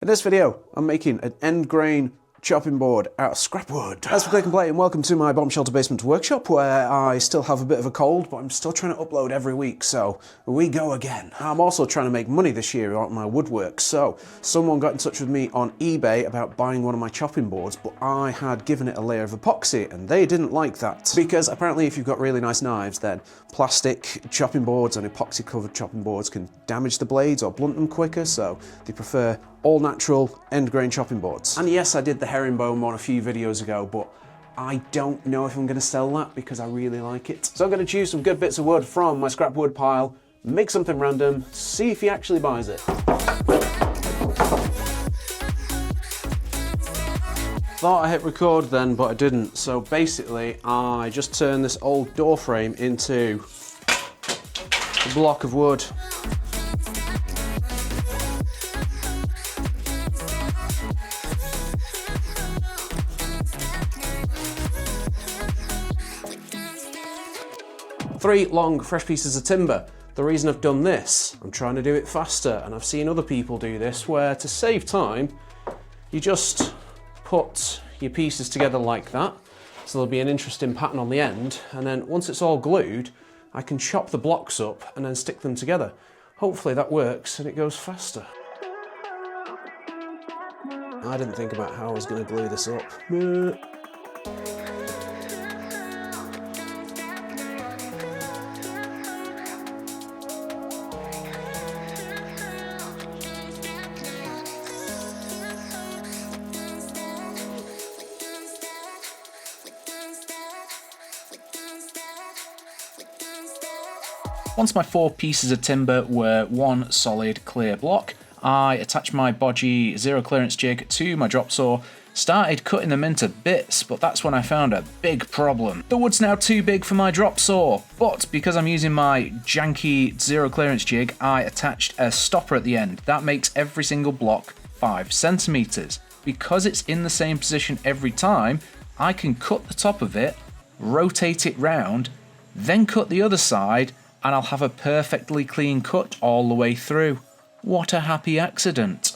In this video, I'm making an end grain chopping board out of scrap wood. Thanks for clicking play and welcome to my bomb shelter basement workshop where I still have a bit of a cold, but I'm still trying to upload every week, so we go again. I'm also trying to make money this year out of my woodwork, so someone got in touch with me on eBay about buying one of my chopping boards, but I had given it a layer of epoxy and they didn't like that. Because apparently if you've got really nice knives, then plastic chopping boards and epoxy covered chopping boards can damage the blades or blunt them quicker, so they prefer all natural end grain chopping boards. And yes, I did the herringbone one a few videos ago, but I don't know if I'm going to sell that because I really like it. So I'm going to choose some good bits of wood from my scrap wood pile, make something random, see if he actually buys it. Thought I hit record then, but I didn't. So basically, I just turned this old door frame into a block of wood. Three long, fresh pieces of timber. The reason I've done this, I'm trying to do it faster, and I've seen other people do this, where to save time, you just put your pieces together like that, so there'll be an interesting pattern on the end, and then once it's all glued, I can chop the blocks up and then stick them together. Hopefully that works and it goes faster. I didn't think about how I was going to glue this up. Once my 4 pieces of timber were one solid clear block, I attached my bodgy zero clearance jig to my drop saw, started cutting them into bits, but that's when I found a big problem. The wood's now too big for my drop saw, but because I'm using my janky zero clearance jig, I attached a stopper at the end. That makes every single block 5 centimeters. Because it's in the same position every time, I can cut the top of it, rotate it round, then cut the other side, and I'll have a perfectly clean cut all the way through. What a happy accident.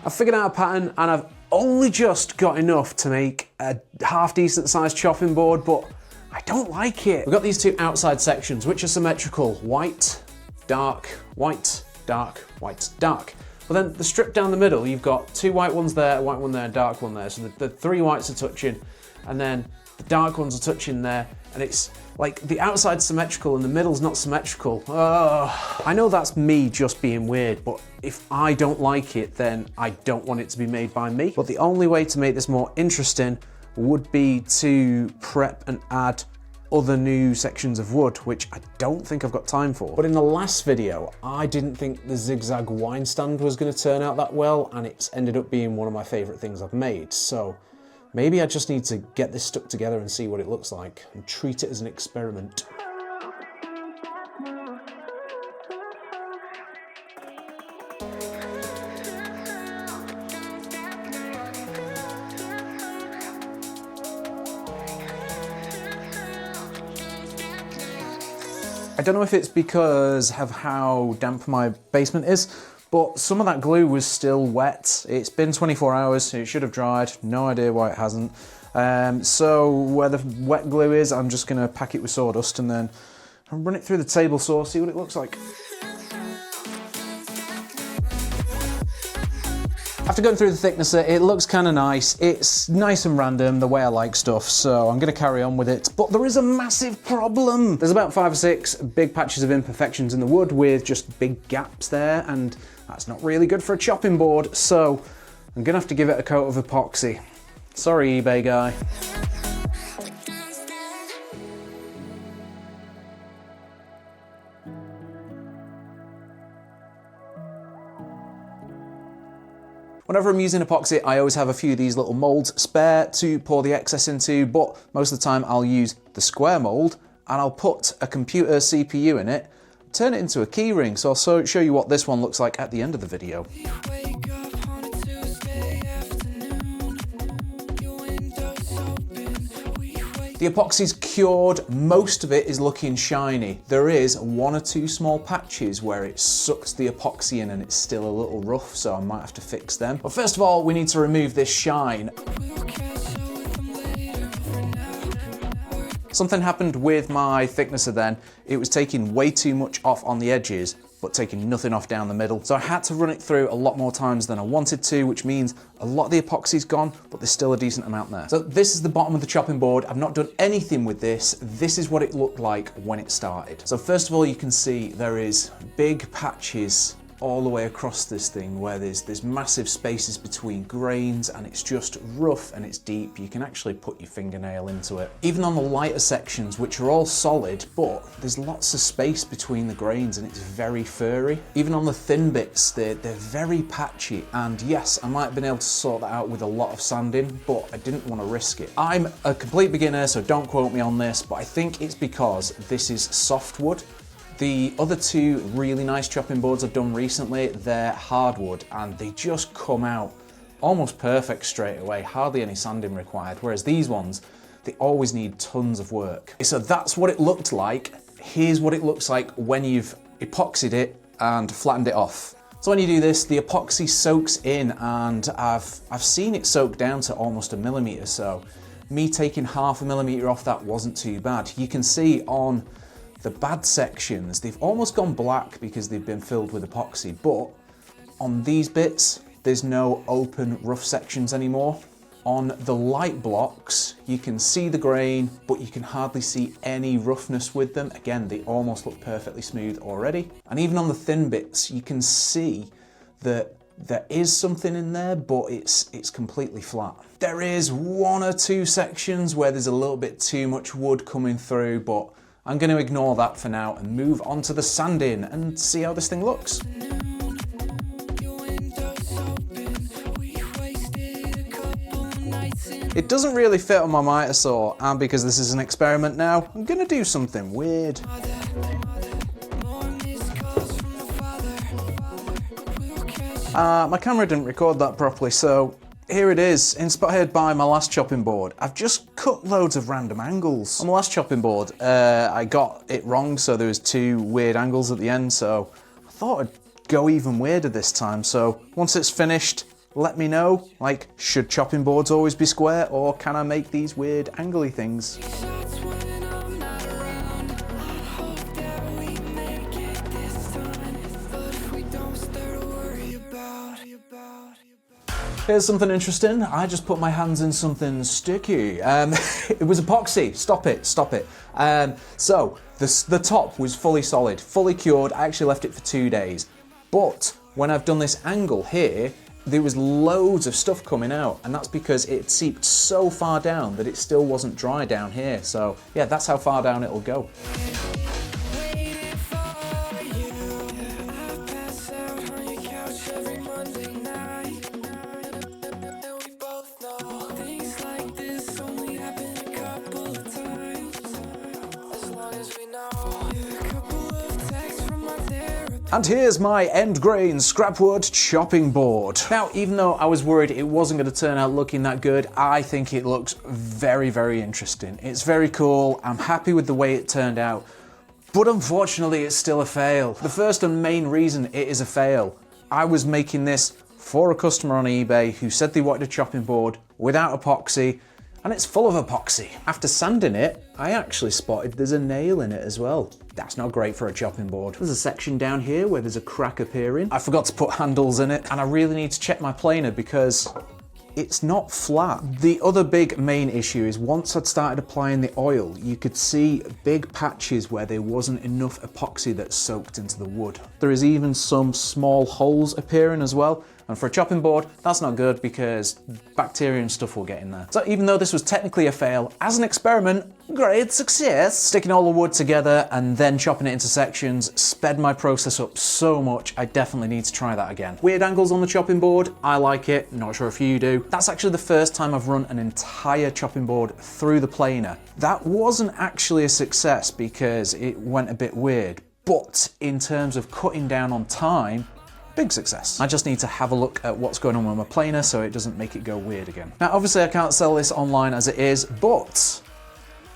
I've figured out a pattern and I've only just got enough to make a half decent sized chopping board, but I don't like it. We've got these two outside sections which are symmetrical, white, dark, white, dark, white, dark. But then the strip down the middle, you've got 2 white ones there, a white one there, a dark one there. So the 3 whites are touching, and then the dark ones are touching there. And it's like the outside's symmetrical and the middle's not symmetrical. I know that's me just being weird, but if I don't like it, then I don't want it to be made by me. But the only way to make this more interesting would be to prep and add other new sections of wood, which I don't think I've got time for. But in the last video, I didn't think the zigzag wine stand was gonna turn out that well, and it's ended up being one of my favorite things I've made. So maybe I just need to get this stuck together and see what it looks like and treat it as an experiment. I don't know if it's because of how damp my basement is, but some of that glue was still wet. It's been 24 hours, so it should have dried. No idea why it hasn't. So where the wet glue is, I'm just gonna pack it with sawdust and then run it through the table saw, see what it looks like. After going through the thicknesser, it looks kind of nice. It's nice and random, the way I like stuff, so I'm gonna carry on with it. But there is a massive problem. There's about 5 or 6 big patches of imperfections in the wood with just big gaps there, and that's not really good for a chopping board, so I'm gonna have to give it a coat of epoxy. Sorry, eBay guy. Whenever I'm using epoxy, I always have a few of these little molds spare to pour the excess into, but most of the time I'll use the square mold and I'll put a computer CPU in it, turn it into a keyring. So I'll show you what this one looks like at the end of the video. The epoxy's cured, most of it is looking shiny. There is 1 or 2 small patches where it sucks the epoxy in and it's still a little rough, so I might have to fix them. But first of all, we need to remove this shine. Something happened with my thicknesser then. It was taking way too much off on the edges, but taking nothing off down the middle. So I had to run it through a lot more times than I wanted to, which means a lot of the epoxy's gone, but there's still a decent amount there. So this is the bottom of the chopping board. I've not done anything with this. This is what it looked like when it started. So first of all, you can see there is big patches all the way across this thing where there's massive spaces between grains and it's just rough and it's deep. You can actually put your fingernail into it. Even on the lighter sections, which are all solid, but there's lots of space between the grains and it's very furry. Even on the thin bits, they're very patchy, and yes, I might have been able to sort that out with a lot of sanding, but I didn't want to risk it. I'm a complete beginner, so don't quote me on this, but I think it's because this is softwood. The other 2 really nice chopping boards I've done recently, they're hardwood and they just come out almost perfect straight away, hardly any sanding required, whereas these ones, they always need tons of work. So that's what it looked like. Here's what it looks like when you've epoxied it and flattened it off. So when you do this, the epoxy soaks in, and I've seen it soak down to almost 1 millimeter, so me taking 0.5 millimeter off that wasn't too bad. You can see on the bad sections, they've almost gone black because they've been filled with epoxy, but on these bits, there's no open rough sections anymore. On the light blocks, you can see the grain, but you can hardly see any roughness with them. Again, they almost look perfectly smooth already. And even on the thin bits, you can see that there is something in there, but it's completely flat. There is 1 or 2 sections where there's a little bit too much wood coming through, but I'm going to ignore that for now and move on to the sanding and see how this thing looks. It doesn't really fit on my miter saw, and because this is an experiment now, I'm going to do something weird. My camera didn't record that properly, so here it is, inspired by my last chopping board. I've just cut loads of random angles. On the last chopping board, I got it wrong, so there was 2 weird angles at the end, so I thought I'd go even weirder this time. So once it's finished, let me know, like, should chopping boards always be square, or can I make these weird angly things? Here's something interesting. I just put my hands in something sticky. It was epoxy. Stop it. So the top was fully solid, fully cured. I actually left it for 2 days. But when I've done this angle here, there was loads of stuff coming out, and that's because it seeped so far down that it still wasn't dry down here. So yeah, that's how far down it'll go. And here's my end grain scrapwood chopping board. Now, even though I was worried it wasn't going to turn out looking that good, I think it looks very, very interesting. It's very cool. I'm happy with the way it turned out, but unfortunately it's still a fail. The first and main reason it is a fail, I was making this for a customer on eBay who said they wanted a chopping board without epoxy, and it's full of epoxy. After sanding it, I actually spotted there's a nail in it as well. That's not great for a chopping board. There's a section down here where there's a crack appearing. I forgot to put handles in it, and I really need to check my planer because it's not flat. The other big main issue is once I'd started applying the oil, you could see big patches where there wasn't enough epoxy that soaked into the wood. There is even some small holes appearing as well. And for a chopping board, that's not good because bacteria and stuff will get in there. So even though this was technically a fail, as an experiment, great success. Sticking all the wood together and then chopping it into sections sped my process up so much, I definitely need to try that again. Weird angles on the chopping board, I like it, not sure if you do. That's actually the first time I've run an entire chopping board through the planer. That wasn't actually a success because it went a bit weird, but in terms of cutting down on time, big success. I just need to have a look at what's going on with my planer so it doesn't make it go weird again. Now, obviously I can't sell this online as it is, but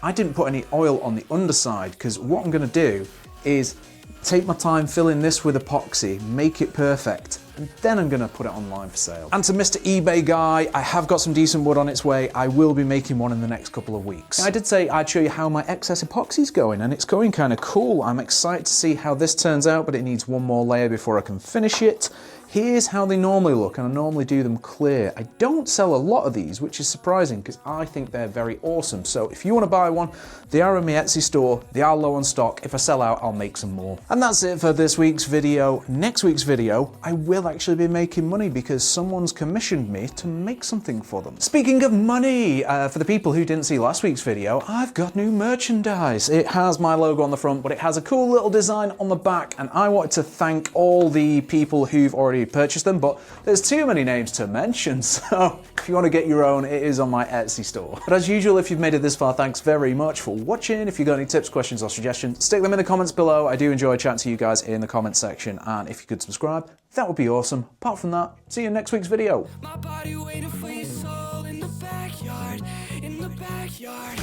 I didn't put any oil on the underside because what I'm going to do is take my time filling this with epoxy, make it perfect, and then I'm going to put it online for sale. And to Mr. eBay guy, I have got some decent wood on its way. I will be making one in the next couple of weeks. I did say I'd show you how my excess epoxy's going, and it's going kind of cool. I'm excited to see how this turns out, but it needs one more layer before I can finish it. Here's how they normally look, and I normally do them clear. I don't sell a lot of these, which is surprising because I think they're very awesome. So if you want to buy one, they are in my Etsy store. They are low on stock. If I sell out, I'll make some more. And that's it for this week's video. Next week's video, I will actually be making money because someone's commissioned me to make something for them. Speaking of money, for the people who didn't see last week's video, I've got new merchandise. It has my logo on the front, but it has a cool little design on the back, and I wanted to thank all the people who've already purchased them, but there's too many names to mention, so if you want to get your own, it is on my Etsy store. But as usual, if you've made it this far, thanks very much for watching. If you've got any tips, questions, or suggestions, stick them in the comments below. I do enjoy chatting to you guys in the comments section, and if you could subscribe, that would be awesome. Apart from that, see you in next week's video. My body waiting for your soul in the backyard, in the backyard.